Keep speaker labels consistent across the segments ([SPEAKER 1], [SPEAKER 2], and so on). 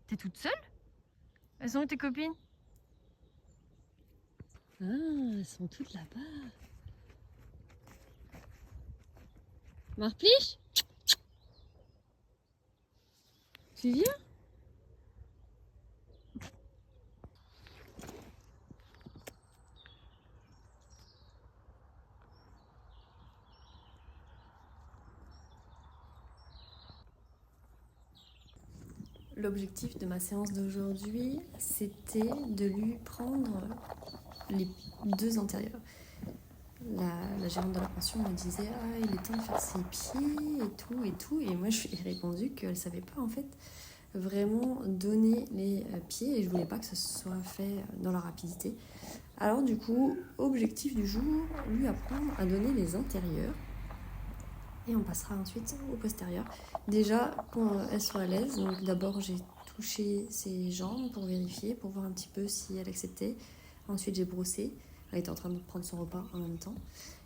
[SPEAKER 1] T'es toute seule? Elles sont où tes copines?
[SPEAKER 2] Ah, elles sont toutes là-bas. Marpliche, tu viens? L'objectif de ma séance d'aujourd'hui, c'était de lui prendre les deux antérieurs. La gérante de la pension me disait « Ah, il est temps de faire ses pieds et tout et tout ». Et moi, je lui ai répondu qu'elle ne savait pas en fait vraiment donner les pieds et je voulais pas que ce soit fait dans la rapidité. Alors du coup, objectif du jour, lui apprendre à donner les intérieurs et on passera ensuite au postérieur. Déjà, pour elle soit à l'aise, donc d'abord j'ai touché ses jambes pour vérifier, pour voir un petit peu si elle acceptait. Ensuite j'ai brossé, elle était en train de prendre son repas en même temps.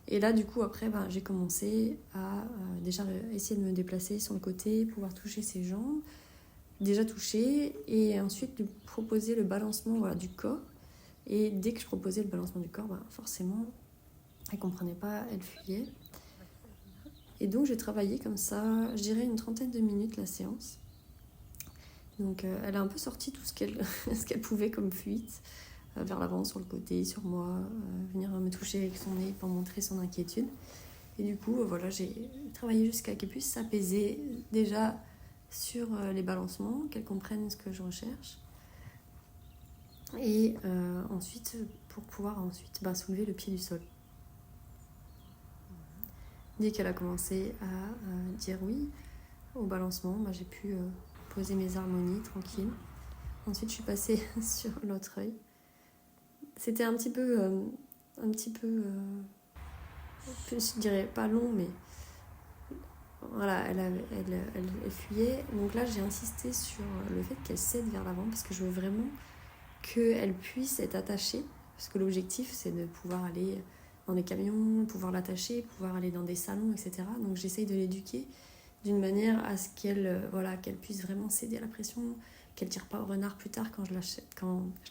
[SPEAKER 2] Et là du coup après j'ai commencé à déjà essayer de me déplacer sur le côté, pouvoir toucher ses jambes, déjà toucher et ensuite lui proposer le balancement du corps. Et dès que je proposais le balancement du corps, forcément elle comprenait pas, elle fuyait. Et donc j'ai travaillé comme ça, je dirais une trentaine de minutes la séance. Donc elle a un peu sorti tout ce qu'elle pouvait comme fuite, vers l'avant, sur le côté, sur moi, venir me toucher avec son nez pour montrer son inquiétude. Et du coup, voilà, j'ai travaillé jusqu'à qu'elle puisse s'apaiser déjà sur les balancements, qu'elle comprenne ce que je recherche. Et ensuite, pour pouvoir ensuite soulever le pied du sol. Dès qu'elle a commencé à dire oui au balancement, j'ai pu poser mes harmonies tranquille. Ensuite, je suis passée sur l'autre œil. C'était un petit peu, je dirais pas long, mais voilà, elle fuyait. Donc là, j'ai insisté sur le fait qu'elle cède vers l'avant parce que je veux vraiment qu'elle puisse être attachée. Parce que l'objectif, c'est de pouvoir aller dans des camions, pouvoir l'attacher, pouvoir aller dans des salons, etc. Donc j'essaye de l'éduquer d'une manière à ce qu'elle puisse vraiment céder à la pression, qu'elle tire pas au renard plus tard quand je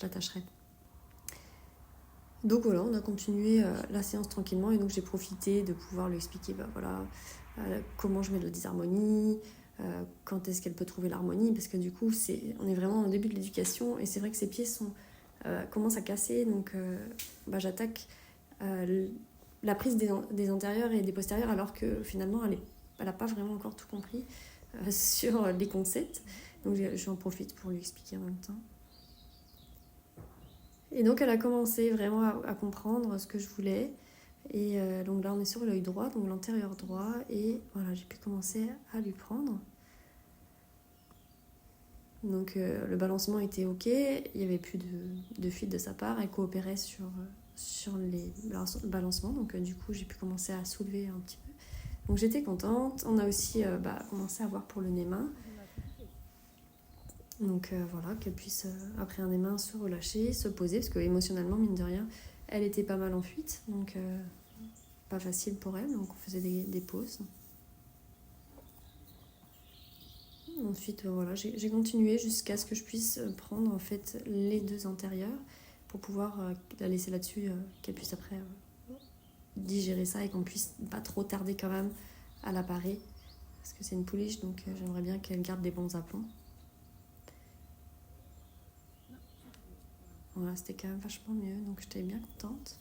[SPEAKER 2] l'attacherai. Donc voilà, on a continué la séance tranquillement et donc j'ai profité de pouvoir lui expliquer comment je mets de la disharmonie, quand est-ce qu'elle peut trouver l'harmonie, parce que du coup on est vraiment au début de l'éducation et c'est vrai que ses pieds commencent à casser, donc j'attaque la prise des antérieurs et des postérieurs alors que finalement elle n'a pas vraiment encore tout compris sur les concepts, donc j'en profite pour lui expliquer en même temps. Et donc elle a commencé vraiment à comprendre ce que je voulais. Et donc là on est sur l'œil droit, donc l'antérieur droit. Et voilà, j'ai pu commencer à lui prendre. Donc le balancement était ok, il n'y avait plus de fuite de sa part. Elle coopérait sur les balancements. Donc du coup j'ai pu commencer à soulever un petit peu. Donc j'étais contente. On a aussi commencé à voir pour le Néma. Donc voilà, qu'elle puisse, après un émin, se relâcher, se poser, parce que émotionnellement, mine de rien, elle était pas mal en fuite, donc pas facile pour elle, donc on faisait des pauses. Ensuite, voilà, j'ai continué jusqu'à ce que je puisse prendre en fait les deux antérieurs pour pouvoir la laisser là-dessus, qu'elle puisse après digérer ça et qu'on puisse pas trop tarder quand même à la parer, parce que c'est une pouliche, donc j'aimerais bien qu'elle garde des bons aplombs. Voilà, c'était quand même vachement mieux, donc j'étais bien contente.